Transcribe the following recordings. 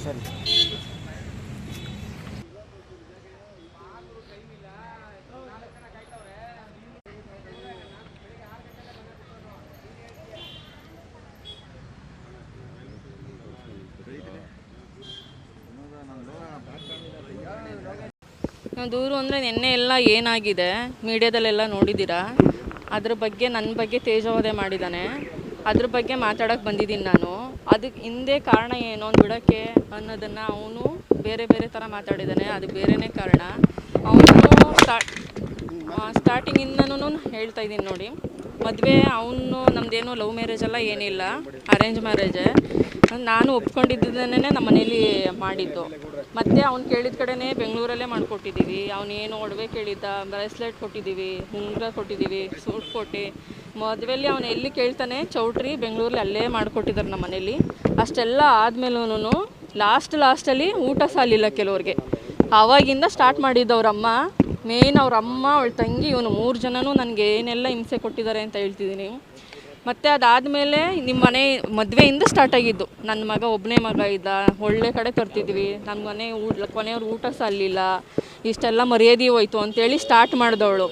ಸರಿ. ದೂರು ಅಂದರೆ ನಿನ್ನೆ ಎಲ್ಲ ಏನಾಗಿದೆ ಮೀಡಿಯಾದಲ್ಲೆಲ್ಲ ನೋಡಿದ್ದೀರಾ. ಅದ್ರ ಬಗ್ಗೆ ನನ್ನ ಬಗ್ಗೆ ತೇಜೋವಧೆ ಮಾಡಿದ್ದಾನೆ. ಅದ್ರ ಬಗ್ಗೆ ಮಾತಾಡೋಕ್ಕೆ ಬಂದಿದ್ದೀನಿ ನಾನು. ಅದಕ್ಕೆ ಹಿಂದೆ ಕಾರಣ ಏನು ಅಂತ ಬಿಡೋಕ್ಕೆ ಅನ್ನೋದನ್ನು ಅವನು ಬೇರೆ ಬೇರೆ ಥರ ಮಾತಾಡಿದ್ದಾನೆ. ಅದು ಬೇರೆಯೇ ಕಾರಣ. ಅವನು ಸ್ಟಾರ್ಟಿಂಗಿಂದನೂ ಹೇಳ್ತಾ ಇದ್ದೀನಿ ನೋಡಿ, ಮದುವೆ ಅವನು ನಮ್ಮದೇನು ಲವ್ ಮ್ಯಾರೇಜ್ ಎಲ್ಲ ಏನಿಲ್ಲ, ಅರೇಂಜ್ ಮ್ಯಾರೇಜೇ. ನಾನು ಒಪ್ಕೊಂಡಿದ್ದನ್ನೇ ನಮ್ಮ ಮನೇಲಿ ಮಾಡಿದ್ದು. ಮತ್ತು ಅವ್ನು ಕೇಳಿದ ಕಡೆನೇ ಬೆಂಗಳೂರಲ್ಲೇ ಮಾಡಿಕೊಟ್ಟಿದ್ದೀವಿ. ಅವನೇನು ಒಡವೆ ಕೇಳಿದ್ದ, ಬ್ರೇಸ್ಲೆಟ್ ಕೊಟ್ಟಿದ್ದೀವಿ, ಉಂಗುರ ಕೊಟ್ಟಿದ್ದೀವಿ, ಸೂಟ್ ಕೊಟ್ಟು ಮದುವೆಯಲ್ಲಿ ಅವನು ಎಲ್ಲಿ ಕೇಳ್ತಾನೆ ಚೌಟ್ರಿ ಬೆಂಗಳೂರಲ್ಲಿ ಅಲ್ಲೇ ಮಾಡಿಕೊಟ್ಟಿದ್ದಾರೆ ನಮ್ಮ ಮನೇಲಿ. ಅಷ್ಟೆಲ್ಲ ಆದಮೇಲೂ ಲಾಸ್ಟಲ್ಲಿ ಊಟ ಸಾಲಿಲ್ಲ ಕೆಲವ್ರಿಗೆ. ಆವಾಗಿಂದ ಸ್ಟಾರ್ಟ್ ಮಾಡಿದ್ದವ್ರಮ್ಮ, ಮೇಯ್ನ್ ಅವ್ರಮ್ಮ, ಅವಳ ತಂಗಿ, ಇವನು 3 ಜನನೂ ನನಗೆ ಏನೆಲ್ಲ ಹಿಂಸೆ ಕೊಟ್ಟಿದ್ದಾರೆ ಅಂತ ಹೇಳ್ತಿದ್ದೀನಿ. ಮತ್ತು ಅದಾದಮೇಲೆ ನಿಮ್ಮ ಮನೆ ಮದುವೆಯಿಂದ ಸ್ಟಾರ್ಟ್ ಆಗಿದ್ದು. ನನ್ನ ಮಗ ಒಬ್ಬನೇ ಮಗ ಇದ್ದ, ಒಳ್ಳೆ ಕಡೆ ತರ್ತಿದ್ವಿ, ನಮ್ಮ ಮನೆ ಕೊನೆಯವ್ರು ಊಟ ಸಾಲಿಲ್ಲ, ಇಷ್ಟೆಲ್ಲ ಮರ್ಯಾದೆ ಹೋಯ್ತು ಅಂತೇಳಿ ಸ್ಟಾರ್ಟ್ ಮಾಡಿದವಳು.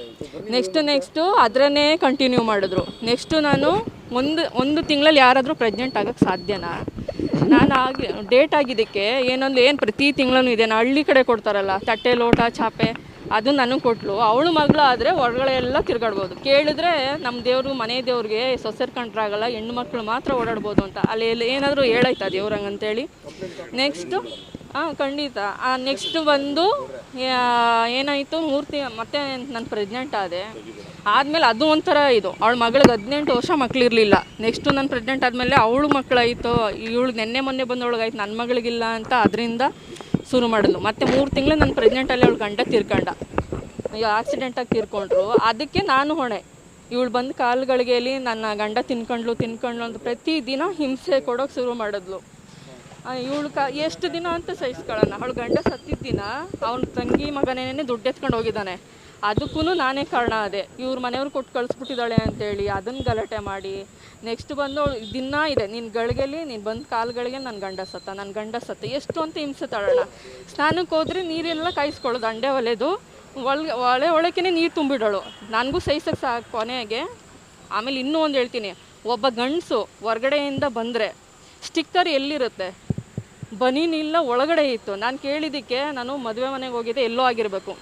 ನೆಕ್ಸ್ಟು ಅದರನ್ನೇ ಕಂಟಿನ್ಯೂ ಮಾಡಿದ್ರು. ನೆಕ್ಸ್ಟು ನಾನು ಒಂದು ತಿಂಗಳಲ್ಲಿ ಯಾರಾದರೂ ಪ್ರೆಗ್ನೆಂಟ್ ಆಗೋಕ್ಕೆ ಸಾಧ್ಯನಾ? ನಾನು ಡೇಟ್ ಆಗಿದ್ದಕ್ಕೆ ಏನು ಪ್ರತಿ ತಿಂಗಳೂ ಇದೆ. ಹಳ್ಳಿ ಕಡೆ ಕೊಡ್ತಾರಲ್ಲ ತಟ್ಟೆ ಲೋಟ ಚಾಪೆ, ಅದು ನನಗೆ ಕೊಟ್ಲು. ಅವಳು ಮಗಳು ಆದರೆ ಹೊರಗಡೆ ಎಲ್ಲ ತಿರುಗಾಡ್ಬೋದು. ಕೇಳಿದ್ರೆ ನಮ್ಮ ದೇವರು ಮನೆ ದೇವ್ರಿಗೆ ಸೊಸೆರ್ ಕಂಡ್ರಾಗಲ್ಲ, ಹೆಣ್ಣು ಮಕ್ಕಳು ಮಾತ್ರ ಓಡಾಡ್ಬೋದು ಅಂತ. ಅಲ್ಲಿ ಏನಾದರೂ ಹೇಳಾಯ್ತಾ ದೇವ್ರಂಗಂತೇಳಿ. ನೆಕ್ಸ್ಟು ಖಂಡಿತ. ನೆಕ್ಸ್ಟ್ ಬಂದು ಏನಾಯಿತು, 3 ತಿಂಗಳು ಮತ್ತೆ ನಾನು ಪ್ರೆಗ್ನೆಂಟ್ ಆದೆ. ಆದಮೇಲೆ ಅದು ಒಂಥರ ಇದು, ಅವಳ ಮಗಳಿಗೆ 18 ವರ್ಷ ಮಕ್ಕಳಿರಲಿಲ್ಲ. ನೆಕ್ಸ್ಟು ನಾನು ಪ್ರೆಗ್ನೆಂಟ್ ಆದಮೇಲೆ ಅವಳು ಮಕ್ಕಳಾಯಿತು. ಇವಳು ಮೊನ್ನೆ ಬಂದವಳಿಗಾಯ್ತು, ನನ್ನ ಮಗಳಿಗಿಲ್ಲ ಅಂತ ಅದರಿಂದ ಶುರು ಮಾಡಿದ್ಲು. ಮತ್ತು 3 ತಿಂಗಳು ನಾನು ಪ್ರೆಗ್ನೆಂಟಲ್ಲಿ ಅವಳು ಗಂಡ ತೀರ್ಕೊಂಡ, ಆಕ್ಸಿಡೆಂಟಾಗಿ ತೀರ್ಕೊಂಡ್ರು. ಅದಕ್ಕೆ ನಾನು ಹೊಣೆ. ಇವಳು ಬಂದು ಕಾಲುಗಳಿಗೆಯಲ್ಲಿ ನನ್ನ ಗಂಡ ತಿನ್ಕೊಂಡ್ಲು ಅಂತ ಪ್ರತಿದಿನ ಹಿಂಸೆ ಕೊಡೋಕೆ ಶುರು ಮಾಡಿದ್ಲು. ಇವಳು ಎಷ್ಟು ದಿನ ಅಂತ ಸಹಿಸ್ಕೊಳ್ಳೋಣ. ಅವಳು ಗಂಡ ಸತ್ತಿದ್ದ ದಿನ ಅವನ ತಂಗಿ ಮಗನೇನೆ ದುಡ್ಡು ಎತ್ಕೊಂಡು ಹೋಗಿದ್ದಾನೆ. ಅದಕ್ಕೂ ನಾನೇ ಕಾರಣ ಅದೇ. ಇವ್ರ ಮನೆಯವ್ರು ಕೊಟ್ಟು ಕಳಿಸ್ಬಿಟ್ಟಿದ್ದಾಳೆ ಅಂತೇಳಿ ಅದನ್ನು ಗಲಾಟೆ ಮಾಡಿ ನೆಕ್ಸ್ಟ್ ಬಂದು ದಿನ ಇದೆ, ನಿನ್ನ ಗಳಿಗೆಲಿ ನೀನು ಬಂದು ಕಾಲುಗಳಿಗೆ ನನ್ನ ಗಂಡ ಸತ್ತ ಎಷ್ಟು ಅಂತ ಹಿಂಸೆ ತಳೋಣ. ಸ್ನಾನಕ್ಕೆ ಹೋದ್ರೆ ನೀರೆಲ್ಲ ಕಾಯಿಸ್ಕೊಳ್ಳೋದು, ಅಂಡೆ ಒಲೆದು ಒಳಕ್ಕೆ ನೀರು ತುಂಬಿಡೋಳು. ನನಗೂ ಸಹಿಸಕ್ಕೆ ಸಾಕು ಕೊನೆಗೆ. ಆಮೇಲೆ ಇನ್ನೂ ಒಂದು ಹೇಳ್ತೀನಿ, ಒಬ್ಬ ಗಂಡಸು ಹೊರಗಡೆಯಿಂದ ಬಂದರೆ ಸ್ಟಿಕ್ಕರ್ ಎಲ್ಲಿರುತ್ತೆ? ಬನೀನಿಲ್ಲ, ಒಳಗಡೆ ಇತ್ತು. ನಾನು ಕೇಳಿದ್ದಕ್ಕೆ ನಾನು ಮದುವೆ ಮನೆಗೆ ಹೋಗಿದ್ದೆ, ಎಲ್ಲೋ ಆಗಿರಬೇಕು,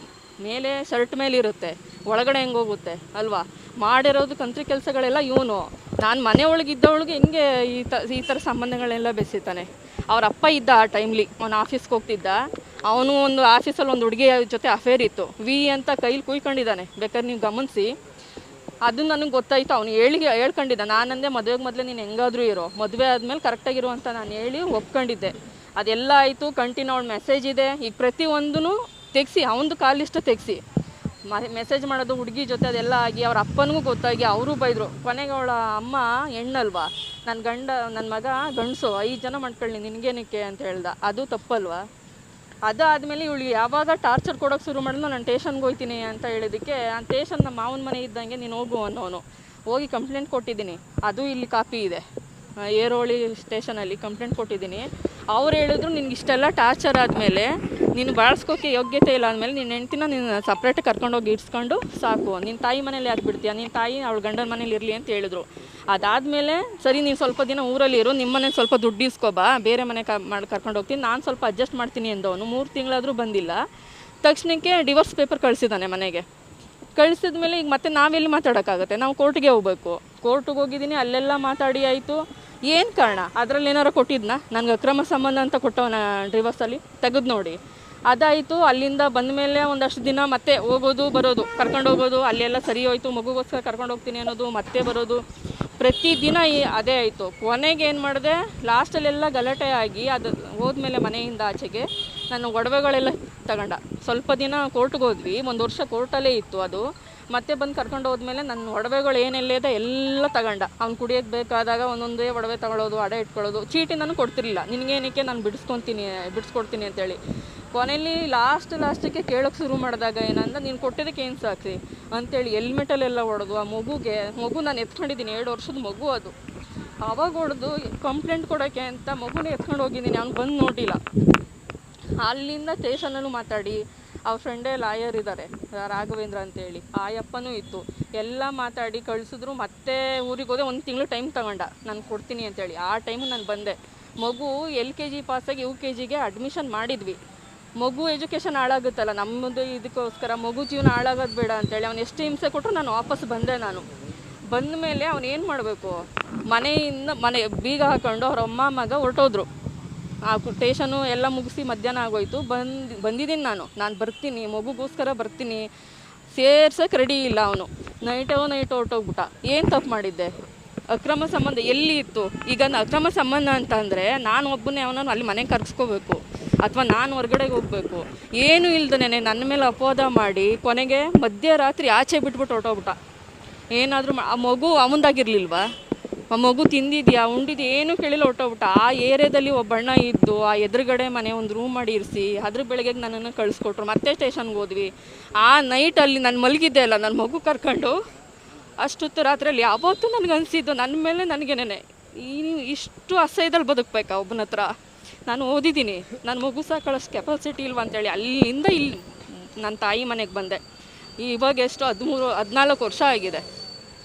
ಮೇಲೆ ಶರ್ಟ್ ಮೇಲೆ ಇರುತ್ತೆ, ಒಳಗಡೆ ಹೆಂಗೆ ಹೋಗುತ್ತೆ ಅಲ್ವಾ? ಮಾಡಿರೋದು ಕಂತ್ರಿ ಕೆಲಸಗಳೆಲ್ಲ ಇವನು. ನಾನು ಮನೆ ಒಳಗಿದ್ದವಳಿಗೆ ಹೆಂಗೆ ಈ ಥರ ಸಂಬಂಧಗಳೆಲ್ಲ ಬೆಸೀತಾನೆ. ಅವ್ರ ಅಪ್ಪ ಇದ್ದ ಆ ಟೈಮ್ಲಿ, ಅವನು ಆಫೀಸ್ಗೆ ಹೋಗ್ತಿದ್ದ. ಅವನು ಒಂದು ಆಫೀಸಲ್ಲಿ ಒಂದು ಹುಡುಗಿ ಜೊತೆ ಅಫೇರ್ ಇತ್ತು, ವಿ ಅಂತ ಕೈಲಿ ಕುಯ್ಕೊಂಡಿದ್ದಾನೆ, ಬೇಕಾದ್ರೆ ನೀವು ಗಮನಿಸಿ. ಅದು ನನಗೆ ಗೊತ್ತಾಯಿತು, ಅವನು ಹೇಳ್ಕೊಂಡಿದ್ದ. ನಾನಂದೆ ಮದುವೆಗೆ ಮೊದಲೇ ನೀನು ಹೆಂಗಾದರೂ ಇರೋ, ಮದುವೆ ಆದಮೇಲೆ ಕರೆಕ್ಟಾಗಿರು ಅಂತ ನಾನು ಹೇಳಿ ಒಪ್ಕೊಂಡಿದ್ದೆ. ಅದೆಲ್ಲ ಆಯಿತು. ಕಂಟಿನ್ಯೂ ಅವಳ ಮೆಸೇಜ್ ಇದೆ. ಈಗ ಪ್ರತಿಯೊಂದೂ ತೆಗೆಸಿ, ಅವನದು ಕಾಲಿಷ್ಟ ತೆಗೆಸಿ ಮೆಸೇಜ್ ಮಾಡೋದು ಹುಡುಗಿ ಜೊತೆ ಅದೆಲ್ಲ ಆಗಿ ಅವ್ರ ಅಪ್ಪನಿಗೂ ಗೊತ್ತಾಗಿ ಅವರು ಬೈದರು. ಕೊನೆಗೆ ಅವಳ ಅಮ್ಮ ಹೆಣ್ಣಲ್ವಾ, ನನ್ನ ಮಗ ಗಂಡಸು, 5 ಜನ ಮಾಡ್ಕೊಳ್ಳಿ ನಿನಗೇನಕ್ಕೆ ಅಂತ ಹೇಳ್ದ. ಅದು ತಪ್ಪಲ್ವಾ? ಅದಾದಮೇಲೆ ಇವಳಿಗೆ ಯಾವಾಗ ಟಾರ್ಚರ್ ಕೊಡೋಕೆ ಶುರು ಮಾಡಿದ್ಲು, ನಾನು ಸ್ಟೇಷನ್ಗೆ ಹೋಗ್ತೀನಿ ಅಂತ ಹೇಳಿದ್ದಕ್ಕೆ, ಆ ಸ್ಟೇಷನ್ ನಮ್ಮ ಮಾವನ ಮನೆ ಇದ್ದಂಗೆ ನೀನು ಹೋಗು ಅನ್ನೋನು. ಹೋಗಿ ಕಂಪ್ಲೇಂಟ್ ಕೊಟ್ಟಿದ್ದೀನಿ, ಅದು ಇಲ್ಲಿ ಕಾಪಿ ಇದೆ. ಏರೋಳಿ ಸ್ಟೇಷನಲ್ಲಿ ಕಂಪ್ಲೇಂಟ್ ಕೊಟ್ಟಿದ್ದೀನಿ. ಅವ್ರು ಹೇಳಿದ್ರು, ನಿನ್ಗೆ ಇಷ್ಟೆಲ್ಲ ಟಾರ್ಚರ್ ಆದಮೇಲೆ ನೀನು ಬಾಳಿಸ್ಕೋಕ್ಕೆ ಯೋಗ್ಯತೆ ಇಲ್ಲ ಅಂದಮೇಲೆ ನಿನ್ನ ಹೆಂಡ್ತಿನ ನೀನು ಸಪ್ರೇಟಾಗಿ ಕರ್ಕೊಂಡೋಗಿ ಇಡ್ಸ್ಕೊಂಡು ಸಾಕು, ನಿನ್ನ ತಾಯಿ ಮನೇಲಿ ಯಾಕೆ ಬಿಡ್ತೀಯ, ನಿನ್ನ ತಾಯಿ ಅವಳ ಗಂಡನ ಮನೇಲಿ ಇರಲಿ ಅಂತ ಹೇಳಿದ್ರು. ಅದಾದಮೇಲೆ ಸರಿ ನೀನು ಸ್ವಲ್ಪ ದಿನ ಊರಲ್ಲಿ ಇರು, ನಿಮ್ಮ ಮನೇಲಿ ಸ್ವಲ್ಪ ದುಡ್ಡು ಇಸ್ಕೊಬಾ, ಬೇರೆ ಮನೆ ಕರ್ಕೊಂಡು ಹೋಗ್ತೀನಿ, ನಾನು ಸ್ವಲ್ಪ ಅಡ್ಜಸ್ಟ್ ಮಾಡ್ತೀನಿ ಎಂದವನು. 3 ತಿಂಗಳಾದರೂ ಬಂದಿಲ್ಲ. ತಕ್ಷಣಕ್ಕೆ ಡಿವೋರ್ಸ್ ಪೇಪರ್ ಕಳಿಸಿದ್ದಾನೆ ಮನೆಗೆ. ಕಳಿಸಿದ ಮೇಲೆ ಈಗ ಮತ್ತೆ ನಾವೆಲ್ಲಿ ಮಾತಾಡೋಕ್ಕಾಗುತ್ತೆ? ನಾವು ಕೋರ್ಟ್ಗೆ ಹೋಗ್ಬೇಕು. ಕೋರ್ಟಿಗೆ ಹೋಗಿದ್ದೀನಿ, ಅಲ್ಲೆಲ್ಲ ಮಾತಾಡಿ ಆಯಿತು. ಏನು ಕಾರಣ? ಅದರಲ್ಲಿ ಏನಾರು ಕೊಟ್ಟಿದ್ನಾ? ನನಗೆ ಅಕ್ರಮ ಸಂಬಂಧ ಅಂತ ಕೊಟ್ಟವನ ಡಿವೋರ್ಸಲ್ಲಿ ತೆಗೆದು ನೋಡಿ. ಅದಾಯಿತು. ಅಲ್ಲಿಂದ ಬಂದ ಮೇಲೆ ಒಂದಷ್ಟು ದಿನ ಮತ್ತೆ ಹೋಗೋದು ಬರೋದು, ಕರ್ಕೊಂಡು ಹೋಗೋದು, ಅಲ್ಲೆಲ್ಲ ಸರಿ ಹೋಯ್ತು, ಮಗುಗೋಸ್ಕರ ಕರ್ಕೊಂಡು ಹೋಗ್ತೀನಿ ಅನ್ನೋದು, ಮತ್ತೆ ಬರೋದು, ಪ್ರತಿದಿನ ಅದೇ ಆಯಿತು. ಕೊನೆಗೆ ಏನು ಮಾಡಿದೆ, ಲಾಸ್ಟಲ್ಲೆಲ್ಲ ಗಲಾಟೆ ಆಗಿ ಅದು ಹೋದ್ಮೇಲೆ ಮನೆಯಿಂದ ಆಚೆಗೆ ನಾನು ಒಡವೆಗಳೆಲ್ಲ ತಗೊಂಡ. ಸ್ವಲ್ಪ ದಿನ ಕೋರ್ಟ್ಗೆ ಹೋದ್ವಿ, 1 ವರ್ಷ ಕೋರ್ಟಲ್ಲೇ ಇತ್ತು ಅದು. ಮತ್ತೆ ಬಂದು ಕರ್ಕೊಂಡು ಹೋದ್ಮೇಲೆ ನನ್ನ ಒಡವೆಗಳು ಏನೆಲ್ಲ ಇದೆ ಎಲ್ಲ ತಗೊಂಡ. ಅವ್ನು ಕುಡಿಯೋಕ್ಕೆ ಬೇಕಾದಾಗ ಒಂದೊಂದೇ ಒಡವೆ ತಗೊಳ್ಳೋದು, ಅಡ ಇಟ್ಕೊಳ್ಳೋದು. ಚೀಟಿ ನಾನು ಕೊಡ್ತಿರಲಿಲ್ಲ, ನಿನಗೇನಕ್ಕೆ ನಾನು ಬಿಡಿಸ್ಕೊಡ್ತೀನಿ ಅಂತೇಳಿ. ಕೊನೆಯಲ್ಲಿ ಲಾಸ್ಟಿಗೆ ಕೇಳೋಕ್ಕೆ ಶುರು ಮಾಡಿದಾಗ ಏನಂದ್ರೆ, ನೀನು ಕೊಟ್ಟಿದ್ದಕ್ಕೆ ಏನು ಸಾಕ್ಷಿ ಅಂತೇಳಿ ಹೆಲ್ಮೆಟಲ್ಲೆಲ್ಲ ಹೊಡೆದು ಆ ಮಗು ನಾನು ಎತ್ಕೊಂಡಿದ್ದೀನಿ, 2 ವರ್ಷದ ಮಗು ಅದು. ಅವಾಗ ಹೊಡೆದು ಕಂಪ್ಲೇಂಟ್ ಕೊಡೋಕ್ಕೆ ಅಂತ ಮಗುನ ಎತ್ಕೊಂಡು ಹೋಗಿದ್ದೀನಿ, ಅವ್ನು ಬಂದು ನೋಡಿಲ್ಲ. ಅಲ್ಲಿಂದ ಸ್ಟೇಷನಲ್ಲೂ ಮಾತಾಡಿ, ಅವ್ರ ಫ್ರೆಂಡೇ ಲಾಯರ್ ಇದ್ದಾರೆ ರಾಘವೇಂದ್ರ ಅಂತೇಳಿ, ಆ ಯಪ್ಪನೂ ಇತ್ತು, ಎಲ್ಲ ಮಾತಾಡಿ ಕಳಿಸಿದ್ರು. ಮತ್ತೆ ಊರಿಗೆ ಹೋದೆ, 1 ತಿಂಗಳು ಟೈಮ್ ತಗೊಂಡ ನಾನು ಕೊಡ್ತೀನಿ ಅಂತೇಳಿ. ಆ ಟೈಮು ನಾನು ಬಂದೆ. ಮಗು LKG ಪಾಸಾಗಿ UKGಗೆ ಅಡ್ಮಿಷನ್ ಮಾಡಿದ್ವಿ. ಮಗು ಎಜುಕೇಷನ್ ಹಾಳಾಗುತ್ತಲ್ಲ, ನಮ್ಮದು ಇದಕ್ಕೋಸ್ಕರ ಮಗು ಜೀವನ ಹಾಳಾಗೋದು ಬೇಡ ಅಂತೇಳಿ ಅವ್ನು ಎಷ್ಟು ಹಿಂಸೆ ಕೊಟ್ಟರು ನಾನು ವಾಪಸ್ ಬಂದೆ. ನಾನು ಬಂದ ಮೇಲೆ ಅವ್ನು ಏನು ಮಾಡಬೇಕು, ಮನೆ ಬೀಗ ಹಾಕೊಂಡು ಅವ್ರ ಅಮ್ಮ ಮಗ ಹೊರಟೋದ್ರು. ಆ ಸ್ಟೇಷನು ಎಲ್ಲ ಮುಗಿಸಿ ಮಧ್ಯಾಹ್ನ ಆಗೋಯ್ತು. ಬಂದಿದ್ದೀನಿ ನಾನು ಬರ್ತೀನಿ, ಮಗುಗೋಸ್ಕರ ಬರ್ತೀನಿ, ಸೇರ್ಸೋಕ್ಕೆ ರೆಡಿ ಇಲ್ಲ ಅವನು. ನೈಟ್ ಹೊರಟೋಗ್ಬಿಟ್ಟ. ಏನು ತಪ್ಪು ಮಾಡಿದ್ದೆ? ಅಕ್ರಮ ಸಂಬಂಧ ಎಲ್ಲಿ ಇತ್ತು? ಈಗ ಅಕ್ರಮ ಸಂಬಂಧ ಅಂತಂದರೆ ನಾನು ಒಬ್ಬನೇ ಅವನನ್ನು ಅಲ್ಲಿ ಮನೆಗೆ ಕರ್ಸ್ಕೋಬೇಕು, ಅಥವಾ ನಾನು ಹೊರಗಡೆಗೆ ಹೋಗಬೇಕು. ಏನೂ ಇಲ್ದೇ ನನ್ನ ಮೇಲೆ ಅಪವಾದ ಮಾಡಿ ಕೊನೆಗೆ ಮಧ್ಯರಾತ್ರಿ ಆಚೆ ಬಿಟ್ಬಿಟ್ಟು ಹೊರಟೋಗ್ಬಿಟ್ಟ. ಏನಾದರೂ ಆ ಮಗು ಅವಂದಾಗಿರ್ಲಿಲ್ವಾ? ಆ ಮಗು ತಿಂದಿದ್ಯಾ ಉಂಡಿದ್ಯಾ ಏನೂ ಕೇಳಿಲ್ಲ, ಹೊರಟೋಗ್ಬಿಟ್ಟ. ಆ ಏರಿಯಾದಲ್ಲಿ ಒಬ್ಬ ಅಣ್ಣ ಇದ್ದು ಆ ಎದುರುಗಡೆ ಮನೆ ಒಂದು ರೂಮ್ ಮಾಡಿ ಇರಿಸಿ ಅದ್ರ ಬೆಳಗ್ಗೆ ನನ್ನನ್ನು ಕಳಿಸ್ಕೊಟ್ರು. ಮತ್ತೆ ಸ್ಟೇಷನ್ಗೆ ಹೋದ್ವಿ. ಆ ನೈಟಲ್ಲಿ ನಾನು ಮಲಗಿದ್ದೆ ಅಲ್ಲ, ನನ್ನ ಮಗು ಕರ್ಕೊಂಡು ಅಷ್ಟೊತ್ತು ರಾತ್ರಿಯಲ್ಲಿ ಯಾವತ್ತೂ ನನಗೆ ಅನಿಸಿದ್ದು ನನ್ನ ಮೇಲೆ ನನಗೇನೆ ಇಷ್ಟು ಅಸಹ್ಯದಲ್ಲಿ ಬದುಕಬೇಕಾ ಒಬ್ಬನ ಹತ್ರ? ನಾನು ಓದಿದ್ದೀನಿ, ನನ್ನ ಮಗು ಸಾಕೊಳ್ಳೋಷ್ಟು ಕೆಪಾಸಿಟಿ ಇಲ್ವಾ ಅಂತೇಳಿ ಅಲ್ಲಿಂದ ಇಲ್ಲಿ ನನ್ನ ತಾಯಿ ಮನೆಗೆ ಬಂದೆ. ಇವಾಗ ಎಷ್ಟು 13-14 ವರ್ಷ ಆಗಿದೆ.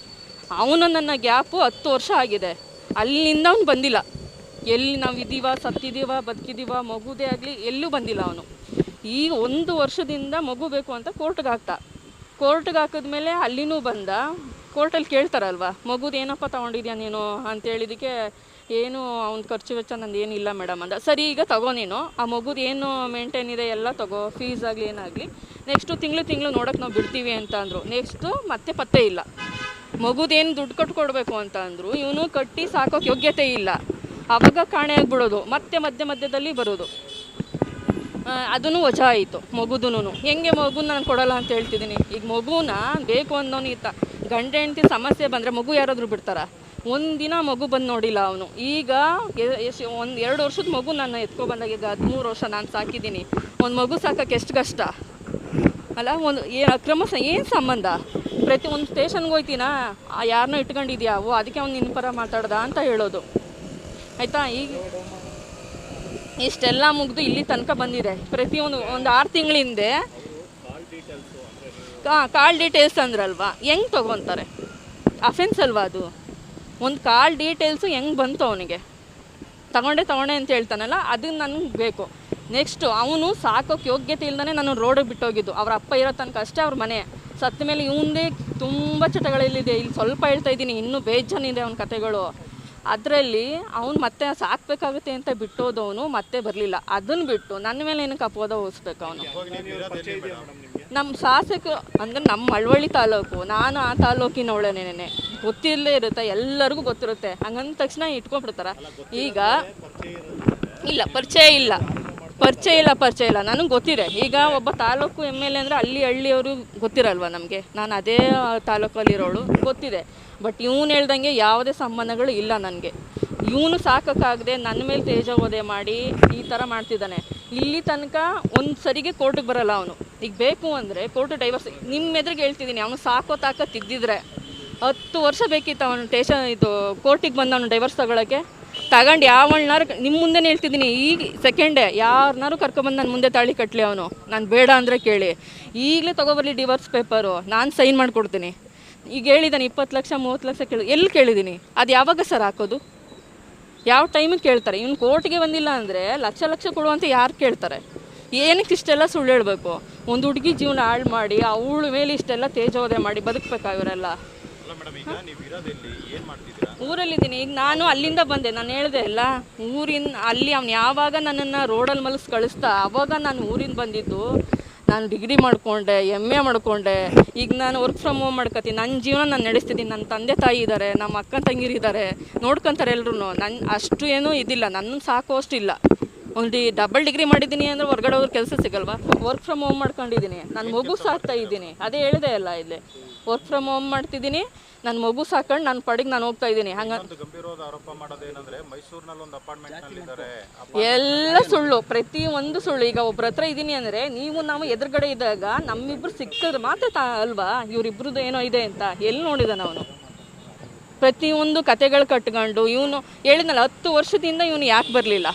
ಅವನು ನನ್ನ ಗ್ಯಾಪು 10 ವರ್ಷ ಆಗಿದೆ. ಅಲ್ಲಿಂದ ಅವನು ಬಂದಿಲ್ಲ. ಎಲ್ಲಿ ನಾವು ಇದ್ದೀವ, ಸತ್ತಿದ್ದೀವ, ಬದುಕಿದ್ದೀವ, ಮಗುದೇ ಆಗಲಿ ಎಲ್ಲೂ ಬಂದಿಲ್ಲ ಅವನು. ಈಗ 1 ವರ್ಷದಿಂದ ಮಗು ಬೇಕು ಅಂತ ಕೋರ್ಟ್ಗೆ ಹಾಕಿದ್ಮೇಲೆ ಅಲ್ಲಿನೂ ಬಂದ. ಕೋರ್ಟಲ್ಲಿ ಕೇಳ್ತಾರಲ್ವ, ಮಗುದು ಏನಪ್ಪ ತೊಗೊಂಡಿದ್ಯಾ ನೀನು ಅಂತೇಳಿದಕ್ಕೆ, ಏನು ಅವ್ನ ಖರ್ಚು ವೆಚ್ಚ ನಂದು ಏನಿಲ್ಲ ಮೇಡಮ್ ಅಂದ. ಸರಿ, ಈಗ ತಗೋ ನೀನು, ಆ ಮಗುದು ಏನು ಮೇಂಟೈನ್ ಇದೆ ಎಲ್ಲ ತಗೋ, ಫೀಸ್ ಆಗಲಿ ಏನಾಗಲಿ, ನೆಕ್ಸ್ಟು ತಿಂಗಳು ನೋಡೋಕೆ ನಾವು ಬಿಡ್ತೀವಿ ಅಂತ ಅಂದರು. ನೆಕ್ಸ್ಟು ಮತ್ತೆ ಪತ್ತೆ ಇಲ್ಲ. ಮಗುದೇನು ದುಡ್ಡು ಕಟ್ಕೊಡ್ಬೇಕು ಅಂತ ಅಂದರು. ಇವನು ಕಟ್ಟಿ ಸಾಕೋಕ್ಕೆ ಯೋಗ್ಯತೆ ಇಲ್ಲ. ಆವಾಗ ಕಾಣೆ ಆಗಿಬಿಡೋದು, ಮತ್ತೆ ಮಧ್ಯದಲ್ಲಿ ಬರೋದು. ಅದೂ ವಜಾ ಆಯಿತು ಮಗುದೂ. ಹೆಂಗೆ ಮಗುನ ನಾನು ಕೊಡೋಲ್ಲ ಅಂತ ಹೇಳ್ತಿದ್ದೀನಿ. ಈಗ ಮಗುನ ಬೇಕು ಅನ್ನೋನು ಇತ್ತ. ಗಂಡ ಹೆಂಡತಿ ಸಮಸ್ಯೆ ಬಂದರೆ ಮಗು ಯಾರಾದರೂ ಬಿಡ್ತಾರ? ಒಂದಿನ ಮಗು ಬಂದು ನೋಡಿಲ್ಲ ಅವನು. ಈಗ 2 ವರ್ಷದ ಮಗು ನಾನು ಎತ್ಕೊಬಂದಾಗ, ಈಗ 13 ವರ್ಷ ನಾನು ಸಾಕಿದ್ದೀನಿ. ಒಂದು ಮಗು ಸಾಕೋಕ್ಕೆ ಎಷ್ಟು ಕಷ್ಟ ಅಲ್ಲ? ಅಕ್ರಮ ಏನು ಸಂಬಂಧ? ಒಂದು ಸ್ಟೇಷನ್ಗೆ ಹೋಯ್ತೀನಾ, ಯಾರನ್ನೋ ಇಟ್ಕೊಂಡಿದ್ಯಾವು, ಅದಕ್ಕೆ ಅವ್ನು ನಿನ್ನ ಪರ ಮಾತಾಡ್ದ ಅಂತ ಹೇಳೋದು. ಆಯಿತಾ? ಈಗ ಇಷ್ಟೆಲ್ಲ ಮುಗಿದು ಇಲ್ಲಿ ತನಕ ಬಂದಿದೆ. ಪ್ರತಿಯೊಂದು 6 ತಿಂಗಳ ಹಿಂದೆ ಕಾಲ್ ಡೀಟೇಲ್ಸ್ ಅಂದ್ರಲ್ವಾ, ಹೆಂಗೆ ತೊಗೊತಾರೆ? ಅಫೆನ್ಸ್ ಅಲ್ವಾ ಅದು? ಒಂದು ಕಾಲ್ ಡೀಟೇಲ್ಸು ಹೆಂಗೆ ಬಂತು ಅವನಿಗೆ? ತಗೊಂಡೆ ಅಂತ ಹೇಳ್ತಾನಲ್ಲ, ಅದನ್ನು ನನಗೆ ಬೇಕು. ನೆಕ್ಸ್ಟು ಅವನು ಸಾಕೋಕ್ಕೆ ಯೋಗ್ಯತೆ ಇಲ್ದೇ ನಾನು ರೋಡಿಗೆ ಬಿಟ್ಟೋಗಿದ್ದು. ಅವ್ರ ಅಪ್ಪ ಇರೋ ತನಕ ಅಷ್ಟೇ ಅವ್ರ ಮನೆ. ಸತ್ತ ಮೇಲೆ ಇವಂದೇ ತುಂಬ ಚಟಗಳಲ್ಲಿದೆ. ಇಲ್ಲಿ ಸ್ವಲ್ಪ ಹೇಳ್ತಾ ಇದ್ದೀನಿ, ಇನ್ನೂ ಬೇಜಾನಿದೆ ಅವನ ಕತೆಗಳು. ಅದರಲ್ಲಿ ಅವನು ಮತ್ತೆ ಸಾಕಬೇಕಾಗುತ್ತೆ ಅಂತ ಬಿಟ್ಟೋದವನು ಮತ್ತೆ ಬರಲಿಲ್ಲ. ಅದನ್ನು ಬಿಟ್ಟು ನನ್ನ ಮೇಲೆ ಏನಕ್ಕೆ ಅಪವಾದ ಹೊರಿಸ್ಬೇಕು ಅವನು? ನಮ್ಮ ಶಾಸಕ ಅಂದರೆ ನಮ್ಮ ಮಳವಳ್ಳಿ ತಾಲೂಕು, ನಾನು ಆ ತಾಲೂಕಿನವಳೇನೆ, ಗೊತ್ತಿಲ್ಲದೆ ಇರುತ್ತೆ, ಎಲ್ಲರಿಗೂ ಗೊತ್ತಿರುತ್ತೆ. ಹಂಗಂದ ತಕ್ಷಣ ಇಟ್ಕೊಂಡ್ಬಿಡ್ತಾರ. ಈಗ ಇಲ್ಲ ಪರಿಚಯ ಇಲ್ಲ ನನಗೆ ಗೊತ್ತಿದೆ. ಈಗ ಒಬ್ಬ ತಾಲೂಕು MLA ಅಂದರೆ ಹಳ್ಳಿಯವರು ಗೊತ್ತಿರಲ್ವ ನಮಗೆ? ನಾನು ಅದೇ ತಾಲೂಕಲ್ಲಿರೋಳು, ಗೊತ್ತಿದೆ. ಬಟ್ ಇವನು ಹೇಳ್ದಂಗೆ ಯಾವುದೇ ಸಂಬಂಧಗಳು ಇಲ್ಲ ನನಗೆ. ಇವನು ಸಾಕೋಕ್ಕಾಗದೆ ನನ್ನ ಮೇಲೆ ತೇಜೋವಧೆ ಮಾಡಿ ಈ ಥರ ಮಾಡ್ತಿದ್ದಾನೆ. ಇಲ್ಲಿ ತನಕ ಒಂದು ಸರಿಗೆ ಕೋರ್ಟಿಗೆ ಬರಲ್ಲ ಅವನು. ಈಗ ಬೇಕು ಅಂದರೆ ಕೋರ್ಟ್ ಡೈವರ್ಸ್, ನಿಮ್ಮ ಎದುರಿಗೆ ಹೇಳ್ತಿದ್ದೀನಿ, ಅವನು ಸಾಕೋತಾಕತ್ತಿದ್ದಿದ್ರೆ 10 ವರ್ಷ ಬೇಕಿತ್ತು ಅವನು ಕೋರ್ಟಿಗೆ ಬಂದು ಅವನು ಡೈವರ್ಸ್ ತಗೊಳ್ಳೋಕ್ಕೆ. ತಗೊಂಡು ಯಾವಣ್ಣಾರು ನಿಮ್ಮ ಮುಂದೆನೇ ಹೇಳ್ತಿದ್ದೀನಿ, ಈಗ ಸೆಕೆಂಡೇ ಯಾರನ್ನಾರು ಕರ್ಕೊಬಂದು ನನ್ನ ಮುಂದೆ ತಾಳಿ ಕಟ್ಟಲಿ ಅವನು. ನಾನು ಬೇಡ ಅಂದರೆ ಕೇಳಿ, ಈಗಲೇ ತೊಗೊಬರಲಿ ಡಿವೋರ್ಸ್ ಪೇಪರು, ನಾನು ಸೈನ್ ಮಾಡಿಕೊಡ್ತೀನಿ. ಈಗ ಹೇಳಿದ್ದಾನೆ 20 ಲಕ್ಷ 30 ಲಕ್ಷ ಎಲ್ಲಿ ಕೇಳಿದ್ದೀನಿ? ಅದು ಯಾವಾಗ ಸರ್ ಹಾಕೋದು? ಯಾವ ಟೈಮಿಗೆ ಕೇಳ್ತಾರೆ? ಇವ್ನು ಕೋರ್ಟ್ಗೆ ಬಂದಿಲ್ಲ ಅಂದರೆ ಲಕ್ಷ ಕೊಡುವಂತ ಯಾರು ಕೇಳ್ತಾರೆ? ಏನಕ್ಕೆ ಇಷ್ಟೆಲ್ಲ ಸುಳ್ಳು ಹೇಳಬೇಕು? ಒಂದು ಹುಡುಗಿ ಜೀವನ ಹಾಳು ಮಾಡಿ ಅವಳ ಮೇಲೆ ಇಷ್ಟೆಲ್ಲ ತೇಜೋವಧೆ ಮಾಡಿ ಬದುಕಬೇಕಾಗಿವರೆಲ್ಲ. ಊರಲ್ಲಿದ್ದೀನಿ. ಈಗ ನಾನು ಅಲ್ಲಿಂದ ಬಂದೆ, ನಾನು ಹೇಳಿದೆ ಅಲ್ಲ, ಅಲ್ಲಿ ಅವ್ನು ಯಾವಾಗ ನನ್ನನ್ನು ರೋಡಲ್ಲಿ ಮಲಗಿಸಿ ಕಳಿಸ್ತಾ ಅವಾಗ ನಾನು ಊರಿಂದ ಬಂದಿದ್ದು. ನಾನು ಡಿಗ್ರಿ ಮಾಡಿಕೊಂಡೆ, MA ಮಾಡಿಕೊಂಡೆ. ಈಗ ನಾನು ವರ್ಕ್ ಫ್ರಮ್ ಹೋಮ್ ಮಾಡ್ಕೊತೀನಿ. ನನ್ನ ಜೀವನ ನಾನು ನಡೆಸ್ತಿದ್ದೀನಿ. ನನ್ನ ತಂದೆ ತಾಯಿ ಇದ್ದಾರೆ, ನಮ್ಮ ಅಕ್ಕ ತಂಗಿರಿದ್ದಾರೆ, ನೋಡ್ಕೊತಾರೆ ಎಲ್ಲರೂ. ನನ್ನ ಅಷ್ಟು ಏನೂ ಇದಿಲ್ಲ, ನನ್ನ ಸಾಕುವಷ್ಟು ಇಲ್ಲ. ಒಂದು ಡಬಲ್ ಡಿಗ್ರಿ ಮಾಡಿದ್ದೀನಿ ಅಂದರೆ ಹೊರಗಡೆ ಹೋದ್ರೆ ಕೆಲಸ ಸಿಗಲ್ವಾ? ವರ್ಕ್ ಫ್ರಮ್ ಹೋಮ್ ಮಾಡ್ಕೊಂಡಿದ್ದೀನಿ, ನಾನು ಮಗು ಸಾಕ್ತಾ ಇದ್ದೀನಿ. ಅದೇ ಹೇಳಿದೆ ಅಲ್ಲ, ಇಲ್ಲಿ ವರ್ಕ್ ಫ್ರಮ್ ಹೋಮ್ ಮಾಡ್ತಿದ್ದೀನಿ, ನನ್ನ ಮಗು ಸಾಕೊಂಡು ನನ್ನ ಪಡೆಗೆ ನಾನು ಹೋಗ್ತಾ ಇದ್ದೀನಿ. ಎಲ್ಲ ಸುಳ್ಳು, ಪ್ರತಿಯೊಂದು ಸುಳ್ಳು. ಈಗ ಒಬ್ಬರ ಹತ್ರ ಇದ್ದೀನಿ ಅಂದರೆ ನಾವು ಎದುರುಗಡೆ ಇದ್ದಾಗ ನಮ್ಮಿಬ್ರು ಸಿಕ್ಕಿದ್ರೆ ಮಾತ್ರ ಅಲ್ವಾ ಇವರಿಬ್ರದ್ದು ಏನೋ ಇದೆ ಅಂತ. ಎಲ್ಲಿ ನೋಡಿದಾನೆ ಅವನು? ಪ್ರತಿಯೊಂದು ಕತೆಗಳು ಕಟ್ಕೊಂಡು ಇವನು ಹೇಳಿದ್ನಲ್ಲ 10 ವರ್ಷದಿಂದ ಇವನು ಯಾಕೆ ಬರಲಿಲ್ಲ